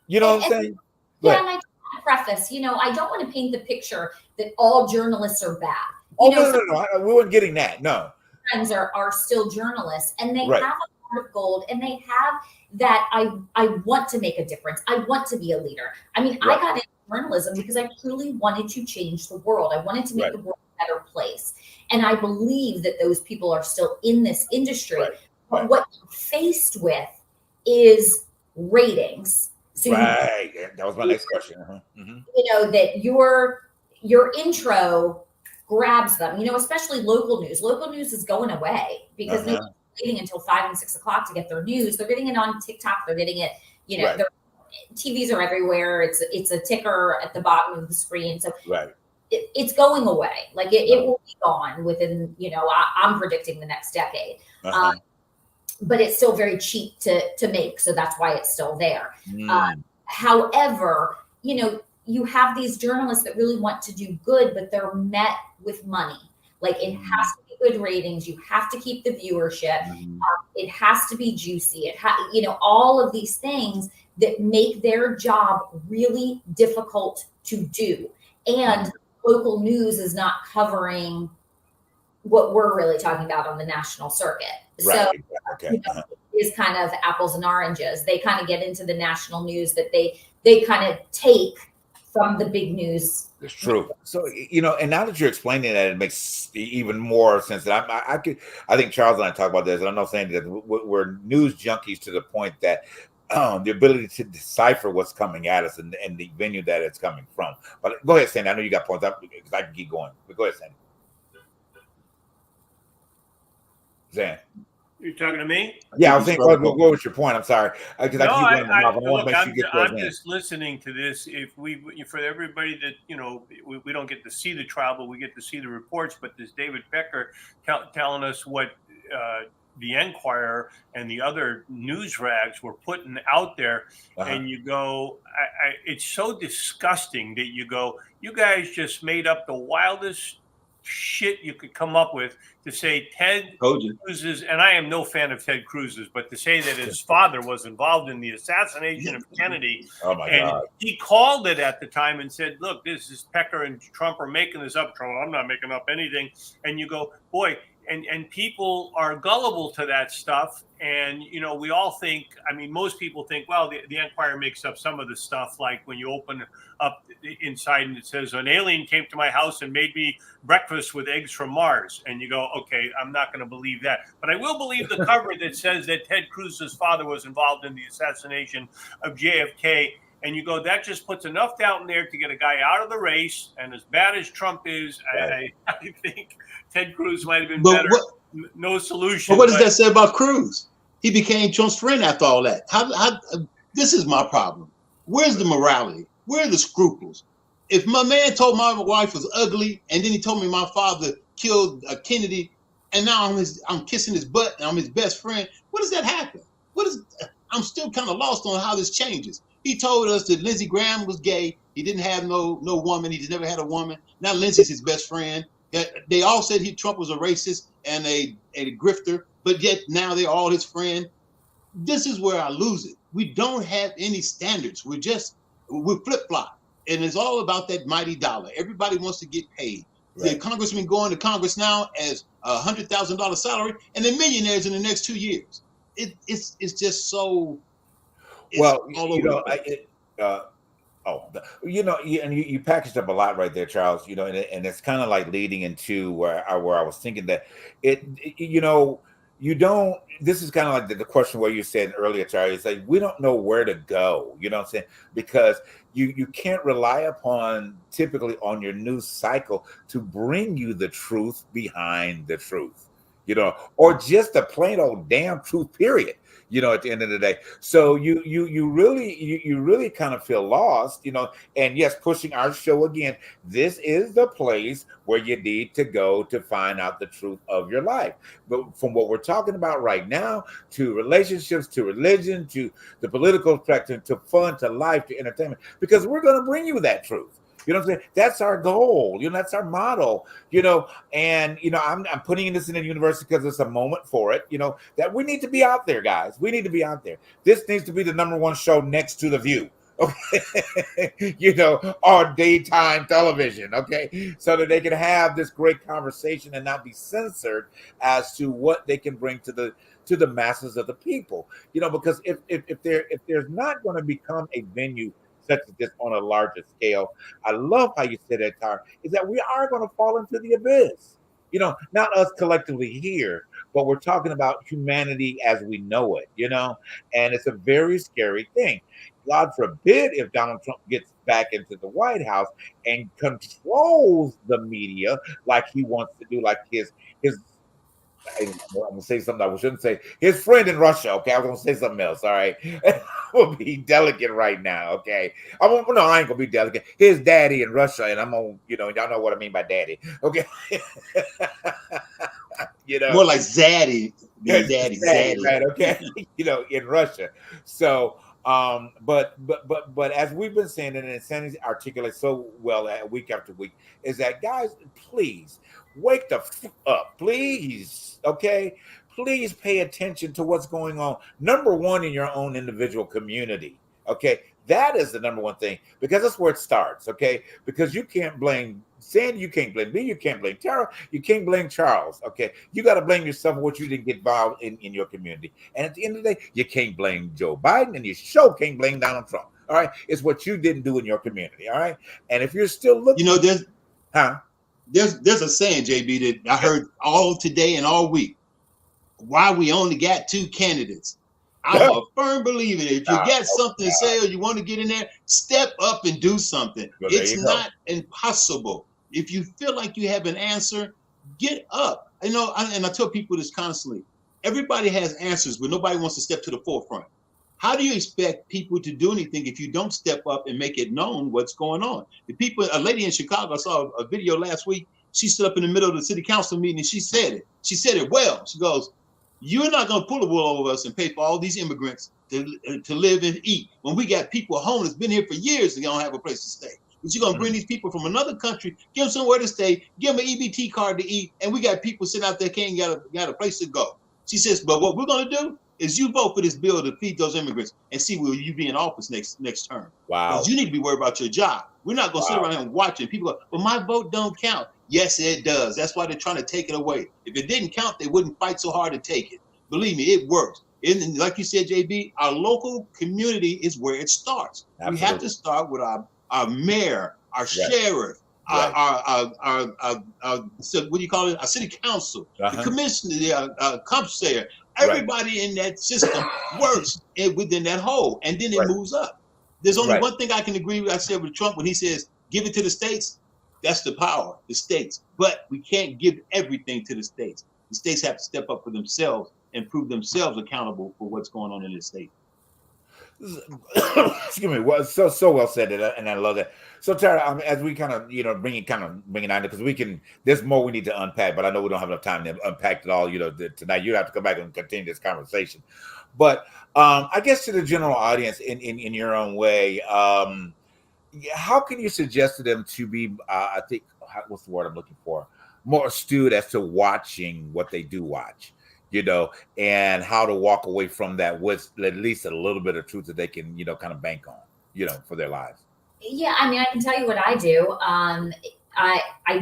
You know what I'm saying? Yeah, and I just want to preface, I don't want to paint the picture that all journalists are bad. No, we weren't getting that. No. Friends are still journalists, and they Right. have a heart of gold, and they have that I want to make a difference. I want to be a leader. I mean, Right. I got into journalism because I truly wanted to change the world. I wanted to make Right. the world a better place. And I believe that those people are still in this industry. Right. But Right. what you're faced with is ratings. So Right. That was my next question. Uh-huh. Mm-hmm. that your intro grabs them, especially local news. Local news is going away because Uh-huh. nobody's waiting until 5 and 6 o'clock to get their news. They're getting it on TikTok. They're getting it, Right. their TVs are everywhere. It's a ticker at the bottom of the screen. So Right. it's going away. Like it will be gone within, I'm predicting the next decade. Uh-huh. But it's still very cheap to make. So that's why it's still there. Mm. However, you have these journalists that really want to do good, but they're met with money. Like it has to be good ratings. You have to keep the viewership. Mhm. It has to be juicy. All of these things that make their job really difficult to do. And local news is not covering what we're really talking about on the national circuit. Right. So Okay. Uh-huh. is kind of apples and oranges. They kind of get into the national news that they kind of take from the big news. It's true. So, and now that you're explaining that, it makes even more sense. That I think Charles and I talk about this, and I'm not saying that we're news junkies to the point that the ability to decipher what's coming at us and the venue that it's coming from. But go ahead, Sandy. I know you got points up because I can keep going. But go ahead, Sandy. Zan. You're talking to me? Yeah, I was saying, what was your point? I'm sorry. Because No, I keep running my mouth. I want to make sure you get those I'm in. just listening to this. For everybody that we don't get to see the trial, but we get to see the reports. But this David Pecker telling us what the Enquirer and the other news rags were putting out there, Uh-huh. and you go, it's so disgusting that you go, you guys just made up the wildest shit you could come up with to say Ted Cruz's, and I am no fan of Ted Cruz's, but to say that his father was involved in the assassination of Kennedy. Oh my And God. he called it at the time and said, look, this is Pecker and Trump are making this up. Trump, I'm not making up anything. And you go, boy, and people are gullible to that stuff. And, we all think, most people think, well, the Enquirer makes up some of the stuff, like when you open up inside and it says, an alien came to my house and made me breakfast with eggs from Mars. And you go, okay, I'm not going to believe that. But I will believe the cover that says that Ted Cruz's father was involved in the assassination of JFK. And you go, that just puts enough doubt in there to get a guy out of the race. And as bad as Trump is, Right. I think Ted Cruz might have been But better. No solution. But what does that say about Cruz? He became Trump's friend after all that. How this is my problem. Where's the morality? Where are the scruples? If my man told my wife was ugly, and then he told me my father killed Kennedy, and now I'm kissing his butt and I'm his best friend, what does that happen? I'm still kind of lost on how this changes. He told us that Lindsey Graham was gay. He didn't have no woman. He's never had a woman. Now Lindsey's his best friend. They all said Trump was a racist and a grifter, but yet now they're all his friend. This is where I lose it. We don't have any standards. We're flip flop, and it's all about that mighty dollar. Everybody wants to get paid. Right. The congressmen going to Congress now as $100,000 salary, and they're millionaires in the next 2 years. It's just so. Well, all you over know, you packaged up a lot right there, Charles. You know, and it's kind of like leading into where I was thinking that you don't. This is kind of like the question where you said earlier, Charlie. It's like we don't know where to go. You know what I'm saying? Because you can't rely upon typically on your news cycle to bring you the truth behind the truth. You know, or just the plain old damn truth. Period. You know, at the end of the day, so you really kind of feel lost, you know. And yes, pushing our show again, this is the place where you need to go to find out the truth of your life. But from what we're talking about right now, to relationships, to religion, to the political spectrum, to fun, to life, to entertainment, because we're going to bring you that truth. You know what I'm saying? That's our goal. You know, that's our motto. You know, and you know, I'm putting this in the university because it's a moment for it. You know, that we need to be out there, guys. We need to be out there. This needs to be the #1 show next to The View. Okay, you know, on daytime television. Okay, so that they can have this great conversation and not be censored as to what they can bring to the masses of the people. You know, because if there's not going to become a venue such as this on a larger scale, I love how you said that, Tyra, is that we are going to fall into the abyss. You know, not us collectively here, but we're talking about humanity as we know it, you know, and it's a very scary thing. God forbid if Donald Trump gets back into the White House and controls the media like he wants to do, like his I'm gonna say something I shouldn't say. His friend in Russia. Okay, I'm gonna say something else. All right, I'm gonna be delicate right now. Okay, I ain't gonna be delicate. His daddy in Russia, and I'm gonna, you know, y'all know what I mean by daddy. Okay, you know, more like Zaddy, Zaddy. right? Okay, you know, in Russia. So, but as we've been saying, and Sandy articulates so well week after week, is that guys, please wake the up, please. Okay, please pay attention to what's going on. #1 in your own individual community. Okay, that is the #1 thing, because that's where it starts. Okay, because you can't blame Sandy, you can't blame me, you can't blame Tara, you can't blame Charles. Okay, you got to blame yourself for what you didn't get involved in your community. And at the end of the day, you can't blame Joe Biden, and you sure can't blame Donald Trump. All right, it's what you didn't do in your community. All right, and if you're still looking, you know, there's a saying, JB, that I heard all today and all week. Why we only got 2 candidates. I'm a firm believer that if you got something to say or you want to get in there, step up and do something. Well, it's not impossible. If you feel like you have an answer, get up. You know, and I tell people this constantly. Everybody has answers, but nobody wants to step to the forefront. How do you expect people to do anything if you don't step up and make it known what's going on? A lady in Chicago, I saw a video last week. She stood up in the middle of the city council meeting and she said it. She said it well. She goes, "You're not going to pull the wool over us and pay for all these immigrants to live and eat when we got people homeless, been here for years and they don't have a place to stay. But you're going to bring these people from another country, give them somewhere to stay, give them an EBT card to eat, and we got people sitting out there can't got a place to go." She says, "But what we're going to do is you vote for this bill to feed those immigrants and see will you be in office next term. Wow. Because you need to be worried about your job. We're not going to sit around here and watching people go, well, my vote don't count." Yes, it does. That's why they're trying to take it away. If it didn't count, they wouldn't fight so hard to take it. Believe me, it works. And like you said, JB, our local community is where it starts. Absolutely. We have to start with our mayor, our sheriff, our what do you call it? Our city council, the commissioner, the commissaire. Everybody in that system works within that hole, and then it moves up. There's only one thing I can agree with. I said with Trump when he says, "Give it to the states." That's the power, the states. But we can't give everything to the states. The states have to step up for themselves and prove themselves accountable for what's going on in the state. Excuse me. Well, so well said, and I love that. So, Tara, as we kind of bring it on, because there's more we need to unpack, but I know we don't have enough time to unpack it all. Tonight you have to come back and continue this conversation. But I guess to the general audience, in your own way, how can you suggest to them to be? I think what's the word I'm looking for? more astute as to watching what they do watch, and how to walk away from that with at least a little bit of truth that they can, kind of bank on, for their lives. Yeah, I mean, I can tell you what I do. I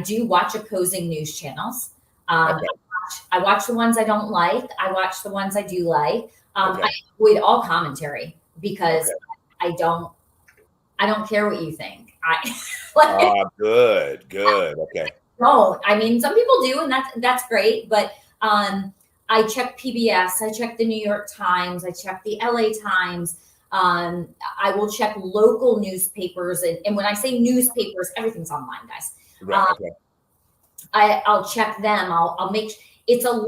do watch opposing news channels. Okay. I watch the ones I don't like. I watch the ones I do like. Okay. I avoid all commentary because Okay. I don't care what you think. Good. Okay. Don't. I mean, some people do, and that's great. But I check PBS. I check the New York Times. I check the LA Times. I will check local newspapers, and when I say newspapers, everything's online, guys. Right. Okay. I'll check them. I'll make. It's a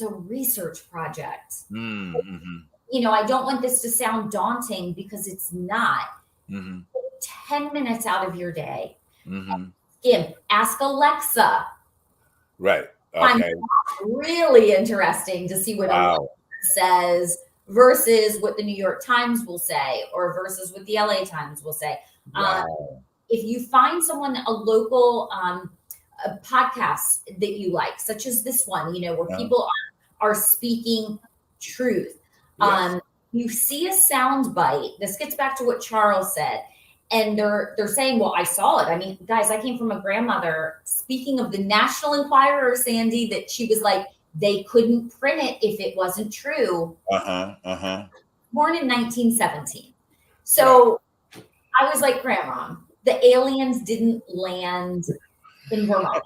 research project. Mm-hmm. I don't want this to sound daunting because it's not. Mm-hmm. 10 minutes out of your day. Mm-hmm. Ask Alexa. Right. Find Okay. really interesting to see what Alexa says versus what the New York Times will say or versus what the LA Times will say. Wow. If you find a local a podcast that you like, such as this one, where people are speaking truth. Yes. You see a sound bite. This gets back to what Charles said. And they're saying, well, I saw it. I mean, guys, I came from a grandmother, speaking of the National Enquirer, Sandy, that she was like, they couldn't print it if it wasn't true. Born in 1917. So I was like, Grandma, the aliens didn't land in Vermont.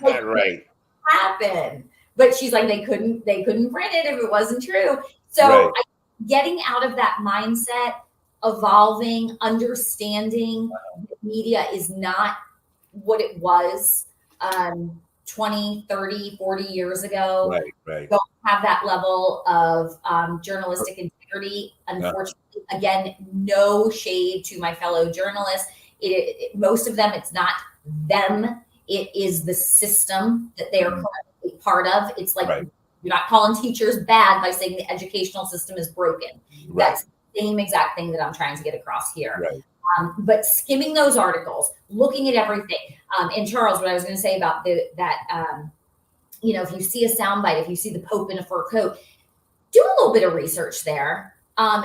Right. Happened. But she's like, they couldn't print it if it wasn't true. So getting out of that mindset, evolving, understanding that media is not what it was 20, 30, 40 years ago. Right. Don't have that level of journalistic integrity. Unfortunately, again, no shade to my fellow journalists. Most of them, it's not them. It is the system that they are currently part of. It's like you're not calling teachers bad by saying the educational system is broken. Right. That's the same exact thing that I'm trying to get across here. Right. But skimming those articles, looking at everything. And Charles, what I was going to say about that, if you see a soundbite, if you see the Pope in a fur coat, do a little bit of research there.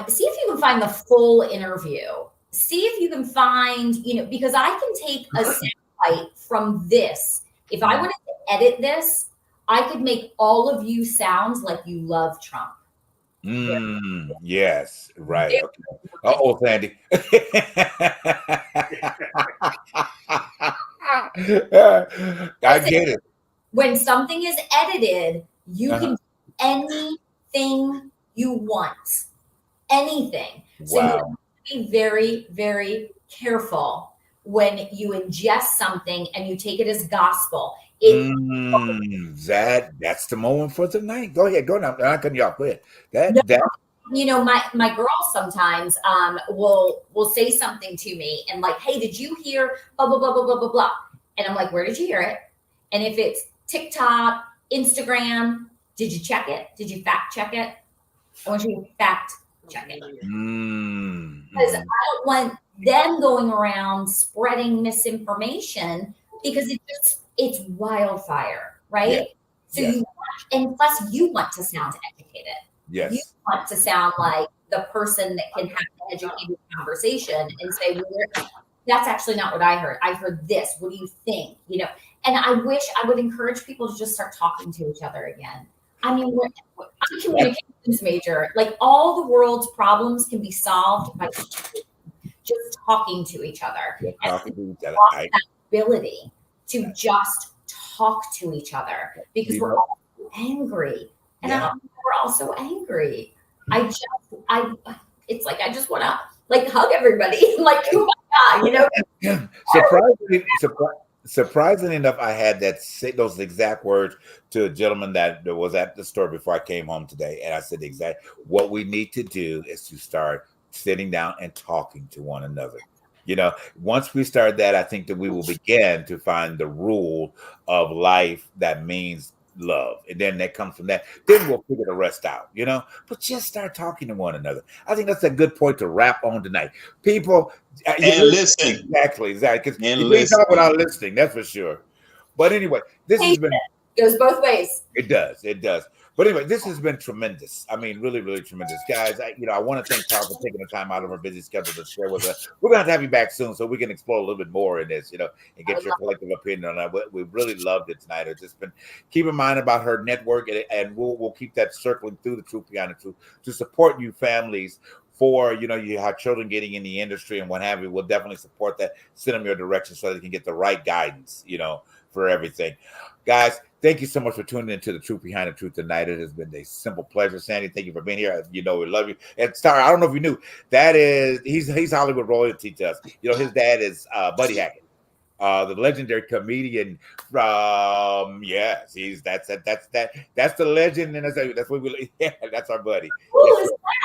See if you can find the full interview. See if you can find, because I can take a soundbite from this. If I wanted to edit this, I could make all of you sound like you love Trump. Yes, right. Okay. Sandy. I get it. When something is edited, you can do anything you want. Anything. So you have to be very, very careful when you ingest something and you take it as gospel. That's the moment for tonight. Go ahead. Go now. I'm not cutting you off. Go ahead. My girls sometimes will say something to me and like, hey, did you hear blah, blah, blah, blah, blah, blah, blah. And I'm like, where did you hear it? And if it's TikTok, Instagram, did you check it? Did you fact check it? I want you to fact check it. Because I don't want them going around spreading misinformation because it's wildfire, right? Yes. So and plus you want to sound educated. Yes. You want to sound like the person that can have an educated conversation and say, well, that's actually not what I heard. I heard this. What do you think? And I wish I would encourage people to just start talking to each other again. I mean, I'm a communications major. Like all the world's problems can be solved by just talking to each other. That ability to just talk to each other because we're all angry. And we're all so angry. It's like I just want to like hug everybody. Like, oh my God, Surprisingly enough, I had those exact words to a gentleman that was at the store before I came home today. And I said, what we need to do is to start sitting down and talking to one another. Once we start that, I think that we will begin to find the rule of life that means love. And then that comes from that. Then we'll figure the rest out, but just start talking to one another. I think that's a good point to wrap on tonight. People, and listen. Exactly. Because you can't talk without listening. That's for sure. But anyway, this has been. Goes both ways. It does. It does. But anyway, this has been tremendous. I mean, really, really tremendous, guys. I want to thank Tara for taking the time out of her busy schedule to share with us. We're going to have you back soon so we can explore a little bit more in this, and get your collective opinion on that. We really loved it tonight. It's just been keep in mind about her network, and we'll keep that circling through the Truth Behind the Truth to support you families. For you have children getting in the industry and what have you. We'll definitely support that. Send them your direction so they can get the right guidance, for everything, guys. Thank you so much for tuning into the Truth Behind the Truth tonight. It has been a simple pleasure. Sandy, thank you for being here. We love you. And Star, I don't know if you knew, he's Hollywood royalty to us. His dad is Buddy Hackett, the legendary comedian from that's the legend, and that's what that's our buddy.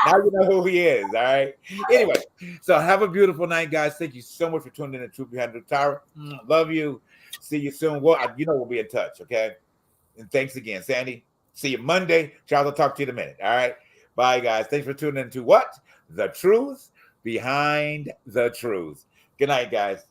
Now you know who he is. All right. Anyway, so have a beautiful night, guys. Thank you so much for tuning in to Truth Behind the Truth. Tara, love you. See you soon. Well, we'll be in touch. Okay. And thanks again, Sandy. See you Monday. Charles, I'll talk to you in a minute. All right. Bye, guys. Thanks for tuning in to what? The Truth Behind the Truth. Good night, guys.